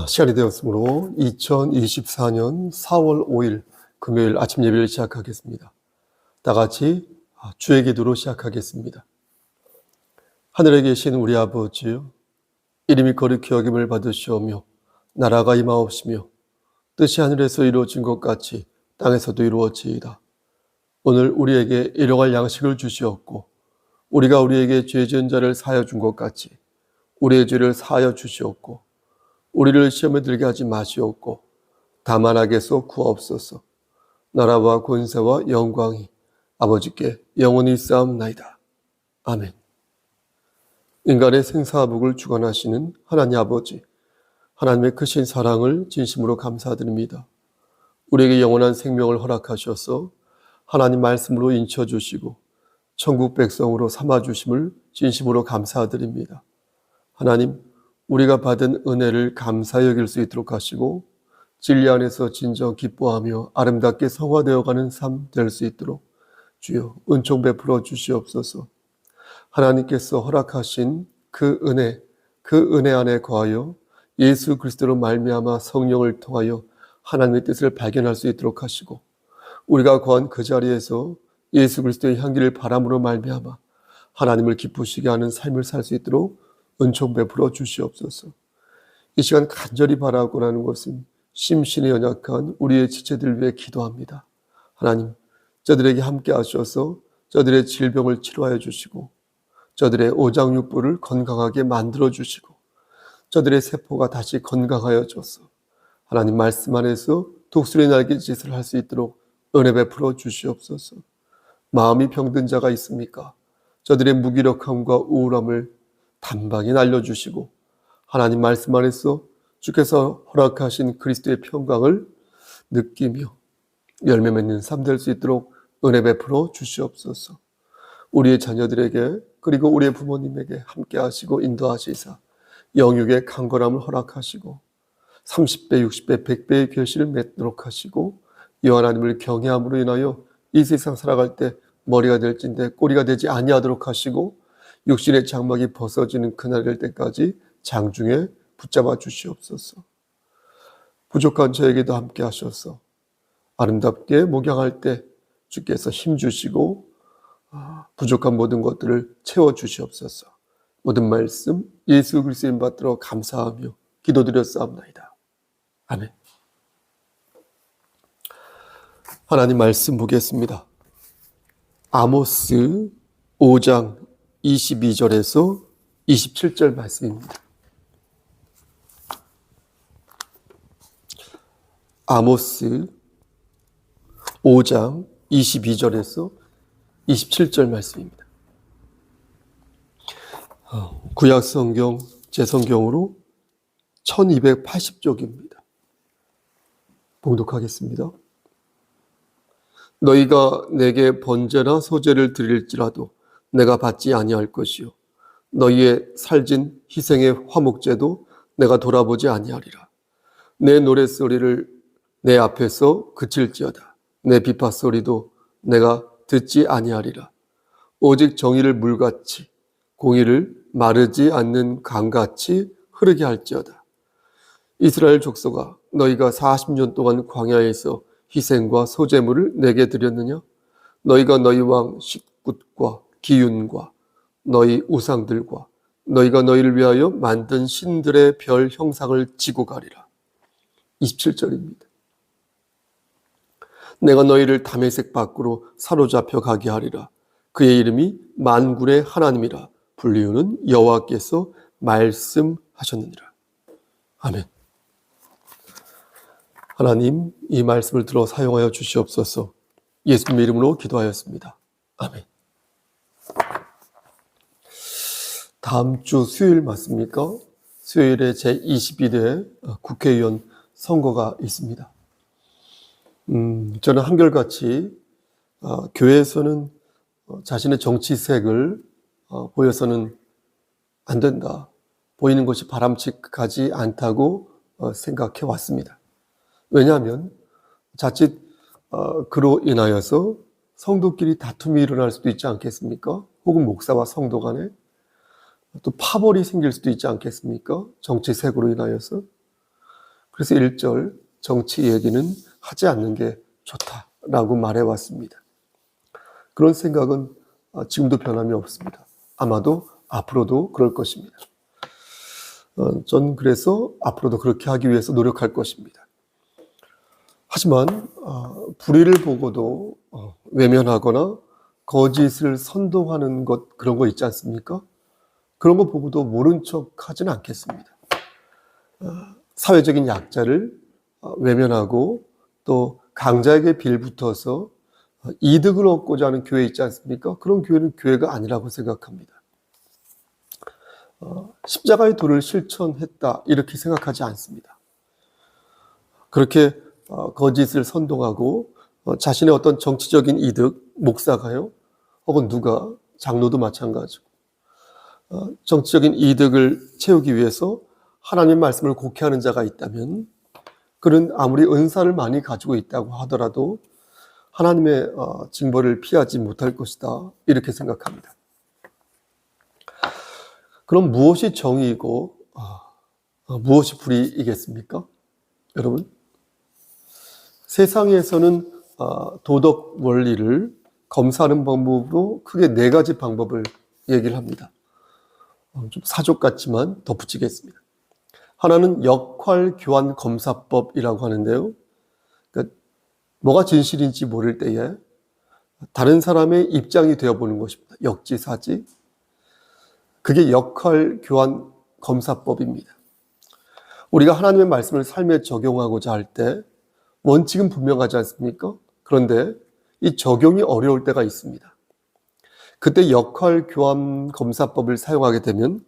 시간이 되었으므로 2024년 4월 5일 금요일 아침 예배를 시작하겠습니다. 다 같이 주의 기도로 시작하겠습니다. 하늘에 계신 우리 아버지요, 이름이 거룩히 여김을 받으시오며 나라가 임하옵시며 뜻이 하늘에서 이루어진 것 같이 땅에서도 이루어지이다. 오늘 우리에게 일용할 양식을 주시옵고 우리가 우리에게 죄 지은 자를 사하여 준 것 같이 우리의 죄를 사하여 주시옵고 우리를 시험에 들게 하지 마시옵고 다만 악에서 구하옵소서. 나라와 권세와 영광이 아버지께 영원히 있사옵나이다. 아멘. 인간의 생사복을 주관하시는 하나님 아버지, 하나님의 크신 사랑을 진심으로 감사드립니다. 우리에게 영원한 생명을 허락하셔서 하나님 말씀으로 인쳐주시고 천국 백성으로 삼아주심을 진심으로 감사드립니다. 하나님, 우리가 받은 은혜를 감사히 여길 수 있도록 하시고 진리 안에서 진정 기뻐하며 아름답게 성화되어가는 삶 될 수 있도록 주여 은총 베풀어 주시옵소서. 하나님께서 허락하신 그 은혜 안에 거하여 예수 그리스도로 말미암아 성령을 통하여 하나님의 뜻을 발견할 수 있도록 하시고 우리가 거한 그 자리에서 예수 그리스도의 향기를 바람으로 말미암아 하나님을 기쁘시게 하는 삶을 살 수 있도록 은총 베풀어 주시옵소서. 이 시간 간절히 바라고 하는 것은 심신이 연약한 우리의 지체들 위해 기도합니다. 하나님, 저들에게 함께 하셔서 저들의 질병을 치료하여 주시고 저들의 오장육부를 건강하게 만들어 주시고 저들의 세포가 다시 건강하여져서 하나님 말씀 안에서 독수리 날개짓을 할 수 있도록 은혜 베풀어 주시옵소서. 마음이 병든 자가 있습니까? 저들의 무기력함과 우울함을 단방에 날려주시고 하나님 말씀 안에서 주께서 허락하신 그리스도의 평강을 느끼며 열매 맺는 삶 될 수 있도록 은혜 베풀어 주시옵소서. 우리의 자녀들에게 그리고 우리의 부모님에게 함께 하시고 인도하시사 영육의 강건함을 허락하시고 30배, 60배, 100배의 결실을 맺도록 하시고 이 하나님을 경외함으로 인하여 이 세상 살아갈 때 머리가 될진데 꼬리가 되지 아니하도록 하시고 육신의 장막이 벗어지는 그날 될 때까지 장중에 붙잡아 주시옵소서. 부족한 저에게도 함께 하셔서 아름답게 목양할 때 주께서 힘 주시고 부족한 모든 것들을 채워 주시옵소서. 모든 말씀 예수 그리스도의 이름 받들어 감사하며 기도드렸사옵나이다. 아멘. 하나님 말씀 보겠습니다. 아모스 5장 22절에서 27절 말씀입니다. 아모스 5장 22절에서 27절 말씀입니다. 구약성경 제 성경으로 1280쪽입니다. 봉독하겠습니다. 너희가 내게 번제나 소제를 드릴지라도 내가 받지 아니할 것이요 너희의 살진 희생의 화목제도 내가 돌아보지 아니하리라. 내 노랫소리를 내 앞에서 그칠지어다. 내 비파소리도 내가 듣지 아니하리라. 오직 정의를 물같이 공의를 마르지 않는 강같이 흐르게 할지어다. 이스라엘 족속아, 너희가 40년 동안 광야에서 희생과 소제물을 내게 드렸느냐? 너희가 너희 왕 싯굿과 기윤과 너희 우상들과 너희가 너희를 위하여 만든 신들의 별 형상을 지고 가리라. 27절입니다. 내가 너희를 다메섹 밖으로 사로잡혀 가게 하리라. 그의 이름이 만군의 하나님이라 불리우는 여호와께서 말씀하셨느니라. 아멘. 하나님, 이 말씀을 들어 사용하여 주시옵소서. 예수님의 이름으로 기도하였습니다. 아멘. 다음 주 수요일 맞습니까? 수요일에 제21회 국회의원 선거가 있습니다. 저는 한결같이 교회에서는 자신의 정치색을 보여서는 안 된다. 보이는 것이 바람직하지 않다고 생각해 왔습니다. 왜냐하면 자칫 그로 인하여서 성도끼리 다툼이 일어날 수도 있지 않겠습니까? 혹은 목사와 성도 간에 또 파벌이 생길 수도 있지 않겠습니까? 정치색으로 인하여서. 그래서 1절 정치 얘기는 하지 않는 게 좋다라고 말해왔습니다. 그런 생각은 지금도 변함이 없습니다. 아마도 앞으로도 그럴 것입니다. 전 그래서 앞으로도 그렇게 하기 위해서 노력할 것입니다. 하지만 불의를 보고도 외면하거나 거짓을 선동하는 것, 그런 거 있지 않습니까? 그런 거 보고도 모른 척 하지는 않겠습니다. 사회적인 약자를 외면하고 또 강자에게 빌붙어서 이득을 얻고자 하는 교회 있지 않습니까? 그런 교회는 교회가 아니라고 생각합니다. 십자가의 도를 실천했다 이렇게 생각하지 않습니다. 그렇게 거짓을 선동하고 자신의 어떤 정치적인 이득, 목사가요, 혹은 누가, 장로도 마찬가지고 정치적인 이득을 채우기 위해서 하나님 말씀을 곡해하는 자가 있다면 그는 아무리 은사를 많이 가지고 있다고 하더라도 하나님의 징벌을 피하지 못할 것이다 이렇게 생각합니다. 그럼 무엇이 정의이고 무엇이 불의이겠습니까? 여러분, 세상에서는 도덕 원리를 검사하는 방법으로 크게 4가지 방법을 얘기를 합니다. 좀 사족 같지만 덧붙이겠습니다. 하나는 역할 교환 검사법이라고 하는데요. 그러니까 뭐가 진실인지 모를 때에 다른 사람의 입장이 되어보는 것입니다. 역지사지. 그게 역할 교환 검사법입니다. 우리가 하나님의 말씀을 삶에 적용하고자 할 때 원칙은 분명하지 않습니까? 그런데 이 적용이 어려울 때가 있습니다. 그때 역할 교환 검사법을 사용하게 되면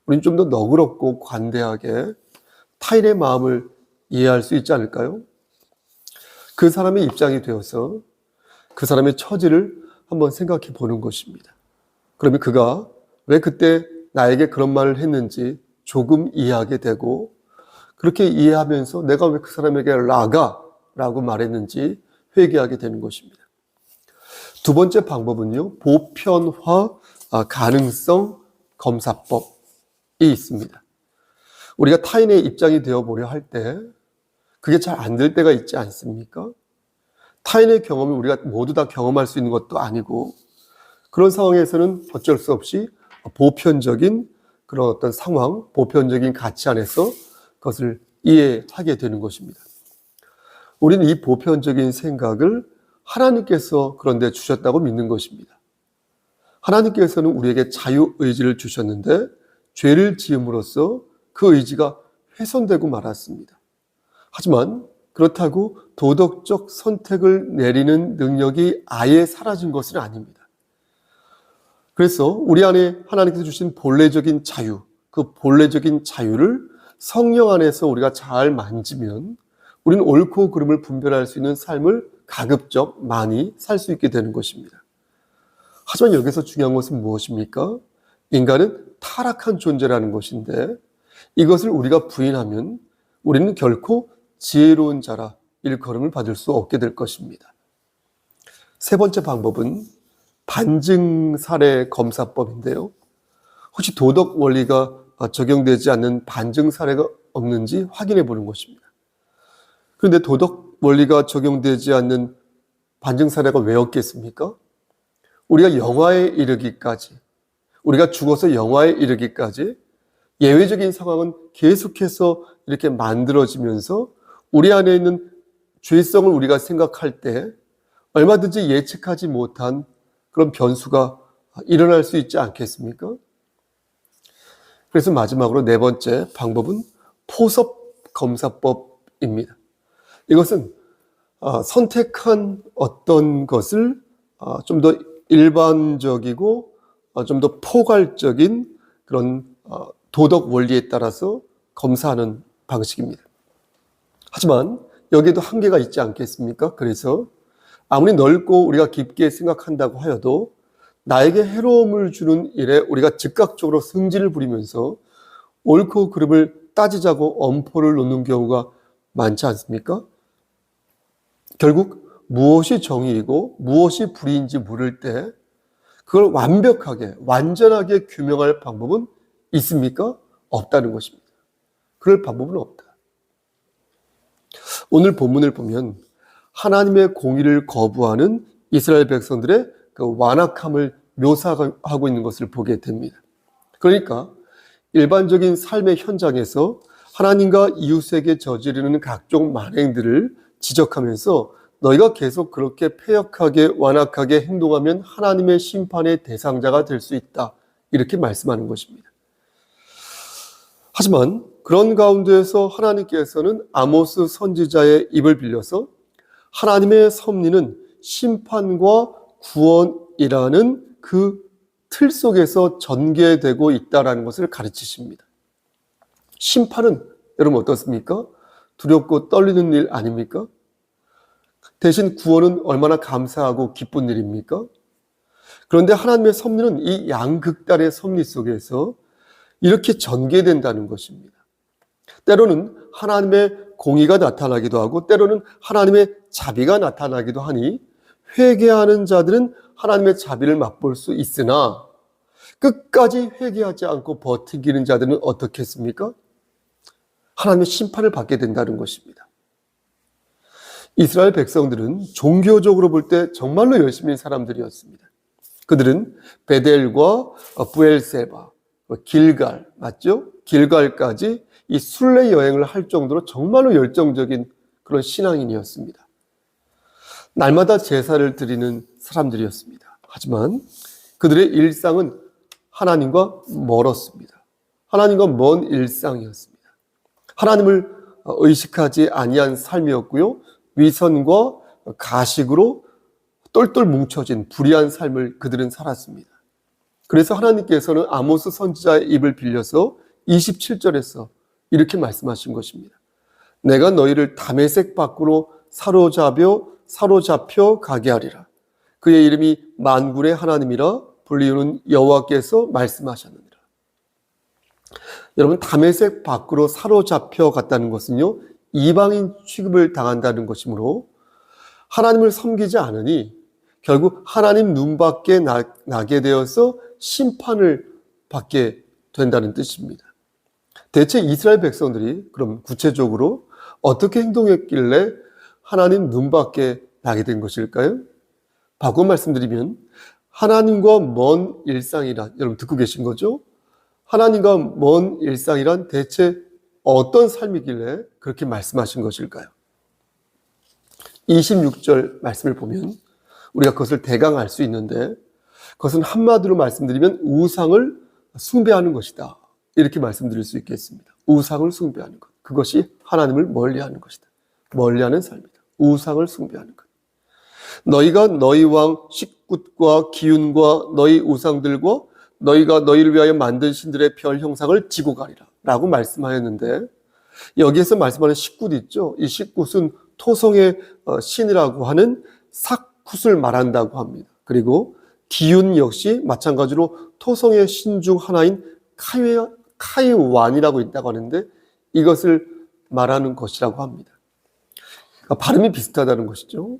우리는 좀 더 너그럽고 관대하게 타인의 마음을 이해할 수 있지 않을까요? 그 사람의 입장이 되어서 그 사람의 처지를 한번 생각해 보는 것입니다. 그러면 그가 왜 그때 나에게 그런 말을 했는지 조금 이해하게 되고, 그렇게 이해하면서 내가 왜 그 사람에게 라고 말했는지 회개하게 되는 것입니다. 두 번째 방법은요, 보편화 가능성 검사법이 있습니다. 우리가 타인의 입장이 되어보려 할 때 그게 잘 안 될 때가 있지 않습니까? 타인의 경험을 우리가 모두 다 경험할 수 있는 것도 아니고, 그런 상황에서는 어쩔 수 없이 보편적인 그런 어떤 상황, 보편적인 가치 안에서 그것을 이해하게 되는 것입니다. 우리는 이 보편적인 생각을 하나님께서 그런데 주셨다고 믿는 것입니다. 하나님께서는 우리에게 자유의지를 주셨는데 죄를 지음으로써 그 의지가 훼손되고 말았습니다. 하지만 그렇다고 도덕적 선택을 내리는 능력이 아예 사라진 것은 아닙니다. 그래서 우리 안에 하나님께서 주신 본래적인 자유, 그 본래적인 자유를 성령 안에서 우리가 잘 만지면 우리는 옳고 그름을 분별할 수 있는 삶을 가급적 많이 살 수 있게 되는 것입니다. 하지만 여기서 중요한 것은 무엇입니까? 인간은 타락한 존재라는 것인데 이것을 우리가 부인하면 우리는 결코 지혜로운 자라 일컬음을 받을 수 없게 될 것입니다. 세 번째 방법은 반증 사례 검사법인데요. 혹시 도덕 원리가 적용되지 않는 반증 사례가 없는지 확인해 보는 것입니다. 그런데 도덕 원리가 적용되지 않는 반증 사례가 왜 없겠습니까? 우리가 영화에 이르기까지, 우리가 죽어서 영화에 이르기까지 예외적인 상황은 계속해서 이렇게 만들어지면서 우리 안에 있는 죄성을 우리가 생각할 때 얼마든지 예측하지 못한 그런 변수가 일어날 수 있지 않겠습니까? 그래서 마지막으로 네 번째 방법은 포섭 검사법입니다. 이것은 선택한 어떤 것을 좀 더 일반적이고 좀 더 포괄적인 그런 도덕 원리에 따라서 검사하는 방식입니다. 하지만 여기에도 한계가 있지 않겠습니까? 그래서 아무리 넓고 우리가 깊게 생각한다고 하여도 나에게 해로움을 주는 일에 우리가 즉각적으로 승진을 부리면서 옳고 그름을 따지자고 엄포를 놓는 경우가 많지 않습니까? 결국 무엇이 정의이고 무엇이 불의인지 물을 때 그걸 완벽하게, 완전하게 규명할 방법은 있습니까? 없다는 것입니다. 그럴 방법은 없다. 오늘 본문을 보면 하나님의 공의를 거부하는 이스라엘 백성들의 그 완악함을 묘사하고 있는 것을 보게 됩니다. 그러니까 일반적인 삶의 현장에서 하나님과 이웃에게 저지르는 각종 만행들을 지적하면서 너희가 계속 그렇게 패역하게 완악하게 행동하면 하나님의 심판의 대상자가 될 수 있다. 이렇게 말씀하는 것입니다. 하지만 그런 가운데에서 하나님께서는 아모스 선지자의 입을 빌려서 하나님의 섭리는 심판과 구원이라는 그 틀 속에서 전개되고 있다는 것을 가르치십니다. 심판은 여러분 어떻습니까? 두렵고 떨리는 일 아닙니까? 대신 구원은 얼마나 감사하고 기쁜 일입니까? 그런데 하나님의 섭리는 이 양극단의 섭리 속에서 이렇게 전개된다는 것입니다. 때로는 하나님의 공의가 나타나기도 하고 때로는 하나님의 자비가 나타나기도 하니 회개하는 자들은 하나님의 자비를 맛볼 수 있으나 끝까지 회개하지 않고 버티기는 자들은 어떻게 했습니까? 하나님의 심판을 받게 된다는 것입니다. 이스라엘 백성들은 종교적으로 볼 때 정말로 열심히 사람들이었습니다. 그들은 베델과 부엘세바, 길갈, 맞죠? 길갈까지 이 순례 여행을 할 정도로 정말로 열정적인 그런 신앙인이었습니다. 날마다 제사를 드리는 사람들이었습니다. 하지만 그들의 일상은 하나님과 멀었습니다. 하나님과 먼 일상이었습니다. 하나님을 의식하지 아니한 삶이었고요. 위선과 가식으로 똘똘 뭉쳐진 불의한 삶을 그들은 살았습니다. 그래서 하나님께서는 아모스 선지자의 입을 빌려서 27절에서 이렇게 말씀하신 것입니다. 내가 너희를 다메섹 밖으로 사로잡혀 가게 하리라. 그의 이름이 만군의 하나님이라 불리우는 여호와께서 말씀하셨느니라. 여러분, 다메섹 밖으로 사로잡혀 갔다는 것은요, 이방인 취급을 당한다는 것이므로 하나님을 섬기지 않으니 결국 하나님 눈밖에 나게 되어서 심판을 받게 된다는 뜻입니다. 대체 이스라엘 백성들이 그럼 구체적으로 어떻게 행동했길래 하나님 눈밖에 나게 된 것일까요? 바꿔 말씀드리면 하나님과 먼 일상이란, 여러분 듣고 계신 거죠? 하나님과 먼 일상이란 대체 어떤 삶이길래 그렇게 말씀하신 것일까요? 26절 말씀을 보면 우리가 그것을 대강 알 수 있는데 그것은 한마디로 말씀드리면 우상을 숭배하는 것이다. 이렇게 말씀드릴 수 있겠습니다. 우상을 숭배하는 것. 그것이 하나님을 멀리하는 것이다. 멀리하는 삶이다. 우상을 숭배하는 것. 너희가 너희 왕 식굿과 기운과 너희 우상들과 너희가 너희를 위하여 만든 신들의 별 형상을 지고 가리라 라고 말씀하였는데 여기에서 말씀하는 식굿 있죠. 이 식굿은 토성의 신이라고 하는 삭굿을 말한다고 합니다. 그리고 기운 역시 마찬가지로 토성의 신 중 하나인 카이완이라고 있다고 하는데 이것을 말하는 것이라고 합니다. 그러니까 발음이 비슷하다는 것이죠.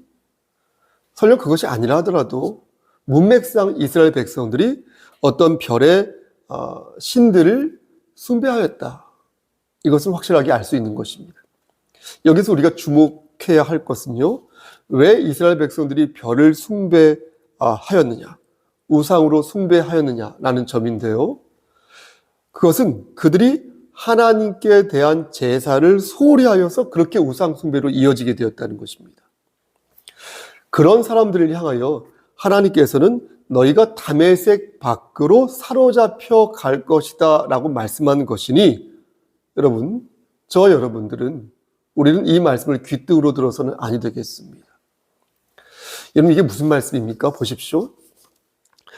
설령 그것이 아니라 하더라도 문맥상 이스라엘 백성들이 어떤 별의 신들을 숭배하였다. 이것을 확실하게 알 수 있는 것입니다. 여기서 우리가 주목해야 할 것은요. 왜 이스라엘 백성들이 별을 숭배하였느냐, 우상으로 숭배하였느냐라는 점인데요. 그것은 그들이 하나님께 대한 제사를 소홀히 하여서 그렇게 우상 숭배로 이어지게 되었다는 것입니다. 그런 사람들을 향하여 하나님께서는 너희가 다메섹 밖으로 사로잡혀 갈 것이다 라고 말씀하는 것이니 여러분, 여러분들은 우리는 이 말씀을 귓등으로 들어서는 아니 되겠습니다. 여러분, 이게 무슨 말씀입니까? 보십시오.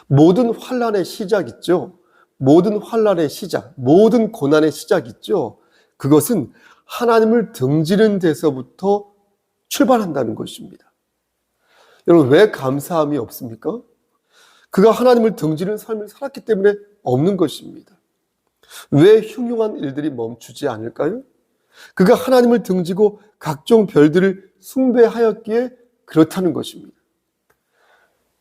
모든 환난의 시작 있죠. 모든 환난의 시작, 모든 고난의 시작 있죠. 그것은 하나님을 등지는 데서부터 출발한다는 것입니다. 여러분, 왜 감사함이 없습니까? 그가 하나님을 등지는 삶을 살았기 때문에 없는 것입니다. 왜 흉흉한 일들이 멈추지 않을까요? 그가 하나님을 등지고 각종 별들을 숭배하였기에 그렇다는 것입니다.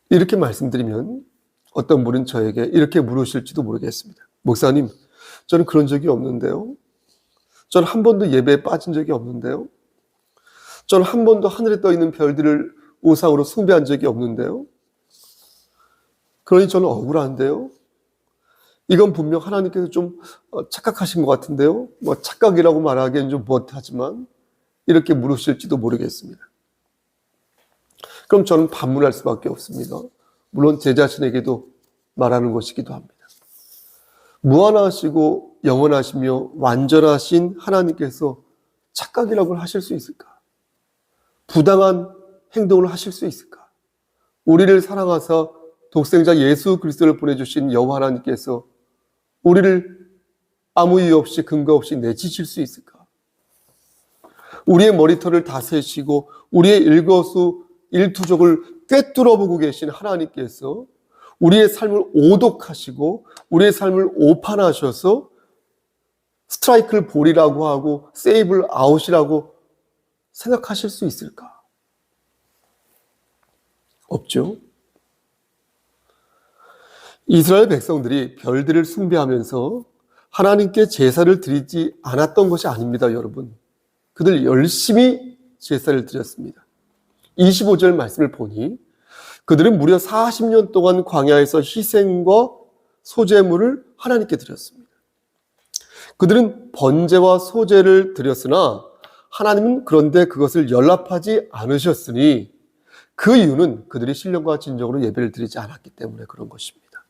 이렇게 말씀드리면 어떤 분은 저에게 이렇게 물으실지도 모르겠습니다. 목사님, 저는 그런 적이 없는데요. 저는 한 번도 예배에 빠진 적이 없는데요. 저는 한 번도 하늘에 떠 있는 별들을 우상으로 숭배한 적이 없는데요. 그러니 저는 억울한데요. 이건 분명 하나님께서 좀 착각하신 것 같은데요. 뭐 착각이라고 말하기엔 좀 못하지만 이렇게 물으실지도 모르겠습니다. 그럼 저는 반문할 수밖에 없습니다. 물론 제 자신에게도 말하는 것이기도 합니다. 무한하시고 영원하시며 완전하신 하나님께서 착각이라고 하실 수 있을까? 부당한 행동을 하실 수 있을까? 우리를 사랑하사 독생자 예수 그리스도를 보내주신 여호와 하나님께서 우리를 아무 이유 없이 근거 없이 내치실 수 있을까? 우리의 머리털을 다 세시고 우리의 일거수 일투족을 꿰뚫어 보고 계신 하나님께서 우리의 삶을 오독하시고 우리의 삶을 오판하셔서 스트라이크를 볼이라고 하고 세이브를 아웃이라고 생각하실 수 있을까? 없죠. 이스라엘 백성들이 별들을 숭배하면서 하나님께 제사를 드리지 않았던 것이 아닙니다, 여러분. 그들 열심히 제사를 드렸습니다. 25절 말씀을 보니 그들은 무려 40년 동안 광야에서 희생과 소제물을 하나님께 드렸습니다. 그들은 번제와 소제를 드렸으나 하나님은 그런데 그것을 연락하지 않으셨으니 그 이유는 그들이 신령과 진정으로 예배를 드리지 않았기 때문에 그런 것입니다.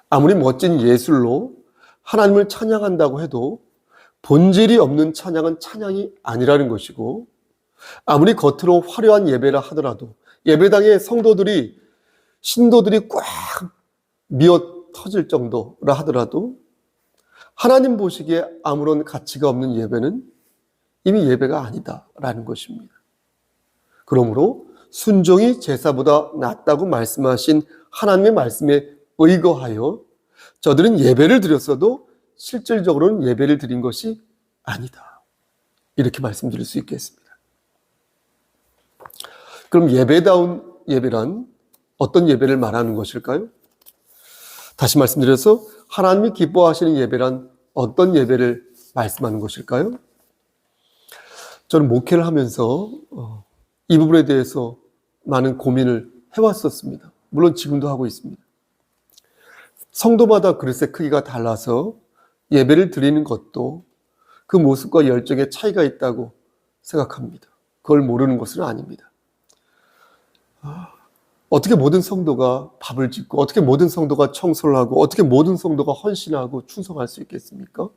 아무리 멋진 예술로 하나님을 찬양한다고 해도 본질이 없는 찬양은 찬양이 아니라는 것이고, 아무리 겉으로 화려한 예배라 하더라도 예배당의 성도들이 신도들이 꽉 미어 터질 정도라 하더라도 하나님 보시기에 아무런 가치가 없는 예배는 이미 예배가 아니다라는 것입니다. 그러므로 순종이 제사보다 낫다고 말씀하신 하나님의 말씀에 의거하여 저들은 예배를 드렸어도 실질적으로는 예배를 드린 것이 아니다. 이렇게 말씀드릴 수 있겠습니다. 그럼 예배다운 예배란 어떤 예배를 말하는 것일까요? 다시 말씀드려서 하나님이 기뻐하시는 예배란 어떤 예배를 말씀하는 것일까요? 저는 목회를 하면서 이 부분에 대해서 많은 고민을 해왔었습니다. 물론 지금도 하고 있습니다. 성도마다 그릇의 크기가 달라서 예배를 드리는 것도 그 모습과 열정의 차이가 있다고 생각합니다. 그걸 모르는 것은 아닙니다. 어떻게 모든 성도가 밥을 짓고 어떻게 모든 성도가 청소를 하고 어떻게 모든 성도가 헌신하고 충성할 수 있겠습니까?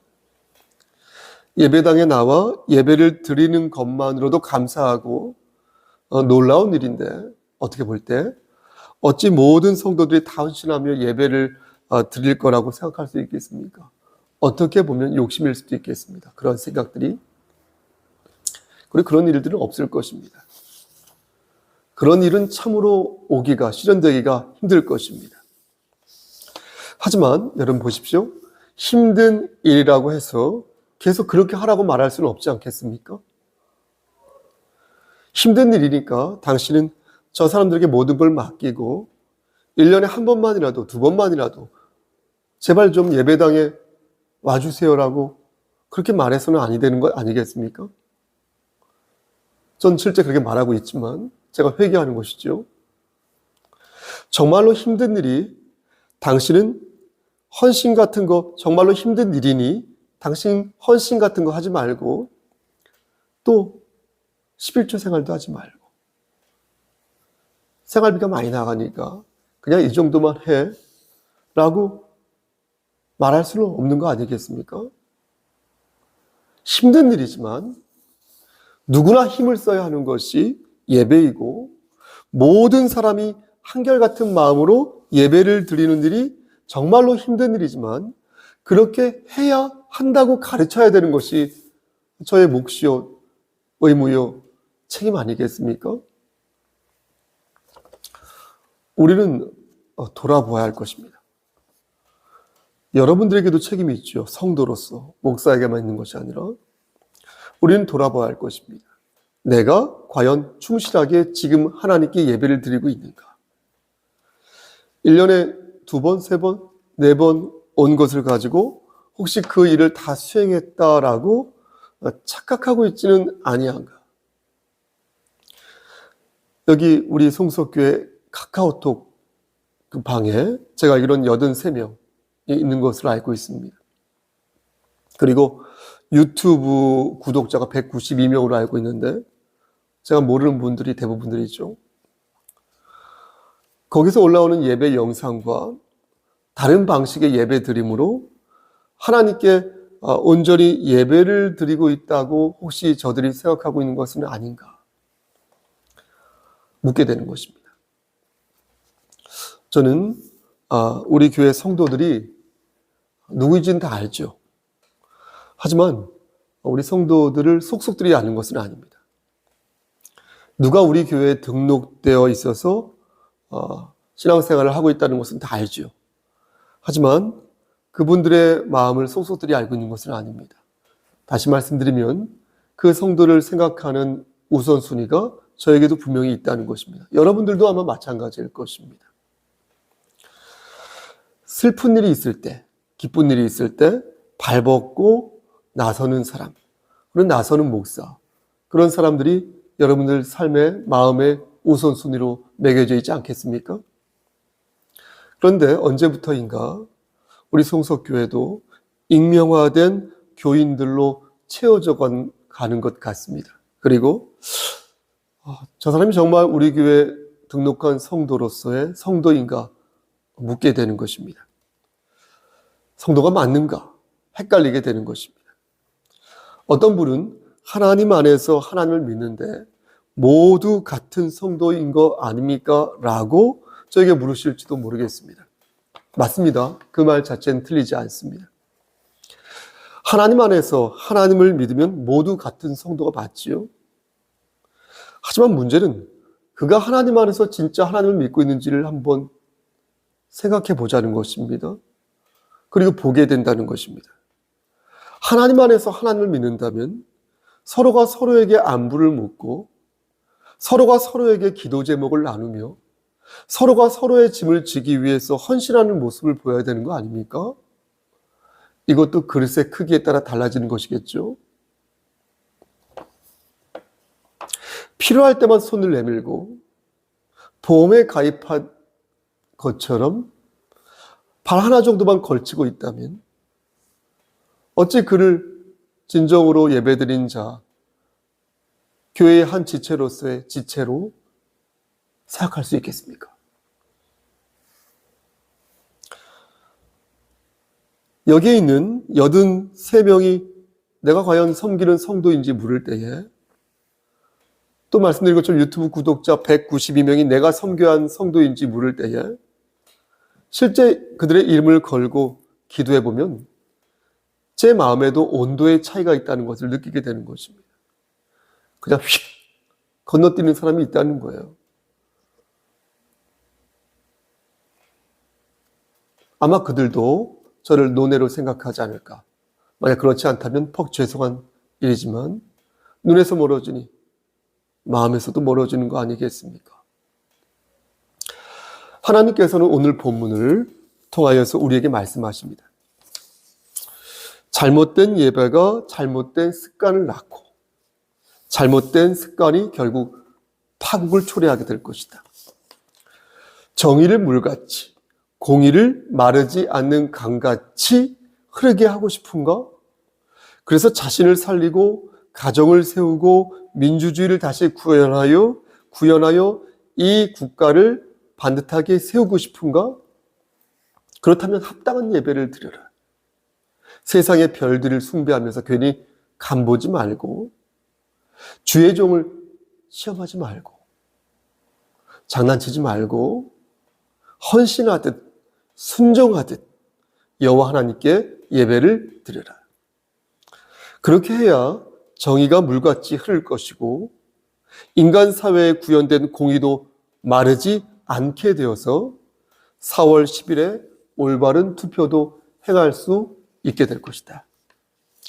예배당에 나와 예배를 드리는 것만으로도 감사하고 놀라운 일인데 어떻게 볼 때 어찌 모든 성도들이 다 헌신하며 예배를 드릴 거라고 생각할 수 있겠습니까? 어떻게 보면 욕심일 수도 있겠습니다. 그런 생각들이. 그리고 그런 일들은 없을 것입니다. 그런 일은 참으로 오기가, 실현되기가 힘들 것입니다. 하지만 여러분 보십시오. 힘든 일이라고 해서 계속 그렇게 하라고 말할 수는 없지 않겠습니까? 힘든 일이니까 당신은 저 사람들에게 모든 걸 맡기고 1년에 한 번만이라도 두 번만이라도 제발 좀 예배당에 와주세요라고 그렇게 말해서는 아니 되는 것 아니겠습니까? 전 실제 그렇게 말하고 있지만 제가 회개하는 것이죠. 정말로 힘든 일이 당신은 헌신 같은 거 정말로 힘든 일이니 당신 헌신 같은 거 하지 말고 또 11조 생활도 하지 말고 생활비가 많이 나가니까 그냥 이 정도만 해 라고 말할 수는 없는 거 아니겠습니까? 힘든 일이지만 누구나 힘을 써야 하는 것이 예배이고 모든 사람이 한결같은 마음으로 예배를 드리는 일이 정말로 힘든 일이지만 그렇게 해야 한다고 가르쳐야 되는 것이 저의 몫이요, 의무요, 책임 아니겠습니까? 우리는 돌아보아야 할 것입니다. 여러분들에게도 책임이 있죠. 성도로서 목사에게만 있는 것이 아니라 우리는 돌아봐야 할 것입니다. 내가 과연 충실하게 지금 하나님께 예배를 드리고 있는가? 1년에 2번, 3번, 4번 온 것을 가지고 혹시 그 일을 다 수행했다라고 착각하고 있지는 아니한가. 여기 우리 송석교회 카카오톡 그 방에 제가 알기로는 83명이 있는 것으로 알고 있습니다. 그리고 유튜브 구독자가 192명으로 알고 있는데 제가 모르는 분들이 대부분들이죠. 거기서 올라오는 예배 영상과 다른 방식의 예배 드림으로 하나님께 온전히 예배를 드리고 있다고 혹시 저들이 생각하고 있는 것은 아닌가 묻게 되는 것입니다. 저는 우리 교회 성도들이 누구인지는 다 알죠. 하지만 우리 성도들을 속속들이 아는 것은 아닙니다. 누가 우리 교회에 등록되어 있어서 신앙생활을 하고 있다는 것은 다 알죠. 하지만 그분들의 마음을 속속들이 알고 있는 것은 아닙니다. 다시 말씀드리면 그 성도를 생각하는 우선순위가 저에게도 분명히 있다는 것입니다. 여러분들도 아마 마찬가지일 것입니다. 슬픈 일이 있을 때, 기쁜 일이 있을 때 발벗고 나서는 사람, 그런 나서는 목사, 그런 사람들이 여러분들 삶의 마음의 우선순위로 매겨져 있지 않겠습니까? 그런데 언제부터인가 우리 송석교회도 익명화된 교인들로 채워져 가는 것 같습니다. 그리고 저 사람이 정말 우리 교회에 등록한 성도로서의 성도인가 묻게 되는 것입니다. 성도가 맞는가 헷갈리게 되는 것입니다. 어떤 분은 하나님 안에서 하나님을 믿는데 모두 같은 성도인 거 아닙니까? 라고 저에게 물으실지도 모르겠습니다. 맞습니다. 그 말 자체는 틀리지 않습니다. 하나님 안에서 하나님을 믿으면 모두 같은 성도가 맞지요. 하지만 문제는 그가 하나님 안에서 진짜 하나님을 믿고 있는지를 한번 생각해 보자는 것입니다. 그리고 보게 된다는 것입니다. 하나님 안에서 하나님을 믿는다면 서로가 서로에게 안부를 묻고 서로가 서로에게 기도 제목을 나누며 서로가 서로의 짐을 지기 위해서 헌신하는 모습을 보여야 되는 거 아닙니까? 이것도 그릇의 크기에 따라 달라지는 것이겠죠. 필요할 때만 손을 내밀고 보험에 가입한 것처럼 발 하나 정도만 걸치고 있다면 어찌 그를 진정으로 예배드린 자, 교회의 한 지체로서의 지체로 생각할 수 있겠습니까? 여기에 있는 83명이 내가 과연 섬기는 성도인지 물을 때에 또 말씀드린 것처럼 유튜브 구독자 192명이 내가 섬겨야 한 성도인지 물을 때에 실제 그들의 이름을 걸고 기도해 보면 제 마음에도 온도의 차이가 있다는 것을 느끼게 되는 것입니다. 그냥 휙 건너뛰는 사람이 있다는 거예요. 아마 그들도 저를 노네로 생각하지 않을까. 만약 그렇지 않다면 퍽 죄송한 일이지만 눈에서 멀어지니 마음에서도 멀어지는 거 아니겠습니까? 하나님께서는 오늘 본문을 통하여서 우리에게 말씀하십니다. 잘못된 예배가 잘못된 습관을 낳고 잘못된 습관이 결국 파국을 초래하게 될 것이다. 정의를 물같이 공의를 마르지 않는 강같이 흐르게 하고 싶은가? 그래서 자신을 살리고 가정을 세우고 민주주의를 다시 구현하여 이 국가를 반듯하게 세우고 싶은가? 그렇다면 합당한 예배를 드려라. 세상의 별들을 숭배하면서 괜히 간보지 말고 주의 종을 시험하지 말고 장난치지 말고 헌신하듯 순종하듯 여호와 하나님께 예배를 드려라. 그렇게 해야 정의가 물같이 흐를 것이고 인간 사회에 구현된 공의도 마르지 않게 되어서 4월 10일에 올바른 투표도 행할 수 있게 될 것이다.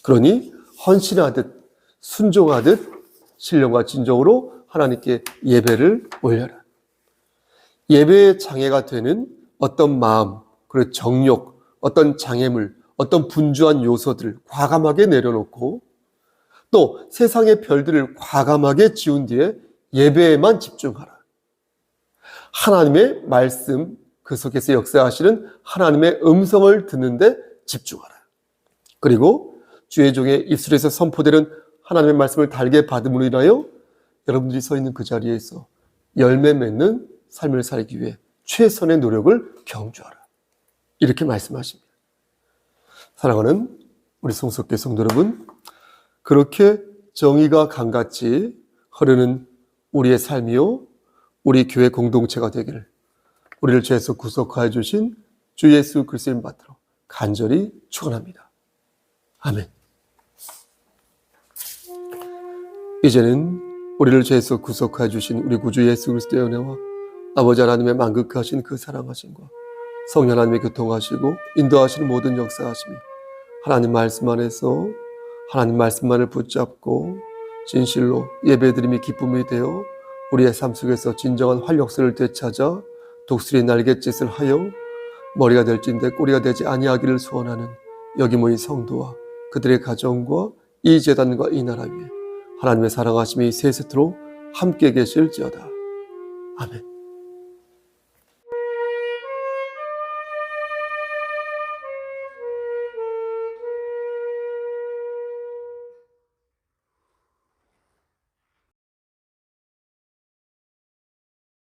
그러니 헌신하듯 순종하듯 신령과 진정으로 하나님께 예배를 올려라. 예배의 장애가 되는 어떤 마음, 그리고 정욕, 어떤 장애물, 어떤 분주한 요소들을 과감하게 내려놓고 또 세상의 별들을 과감하게 지운 뒤에 예배에만 집중하라. 하나님의 말씀, 그 속에서 역사하시는 하나님의 음성을 듣는데 집중하라. 그리고 주의 종의 입술에서 선포되는 하나님의 말씀을 달게 받음으로 인하여 여러분들이 서 있는 그 자리에서 열매 맺는 삶을 살기 위해 최선의 노력을 경주하라. 이렇게 말씀하십니다. 사랑하는 우리 성석교 성도 여러분, 그렇게 정의가 강같이 흐르는 우리의 삶이요, 우리 교회 공동체가 되기를 우리를 죄에서 구속하여 주신 주 예수 그리스도를 받들어 간절히 축원합니다. 아멘. 이제는 우리를 죄에서 구속하여 주신 우리 구주 예수 그리스도의 은혜와 아버지 하나님의 만극하신 그 사랑하심과 성령 하나님의 교통하시고 인도하시는 모든 역사하심이 하나님 말씀 안에서 하나님 말씀만을 붙잡고 진실로 예배드림이 기쁨이 되어 우리의 삶 속에서 진정한 활력소를 되찾아 독수리의 날갯짓을 하여 머리가 될진데 꼬리가 되지 아니하기를 소원하는 여기 모인 성도와 그들의 가정과 이 제단과 이 나라 위에 하나님의 사랑하심이 세세토록 함께 계실지어다. 아멘.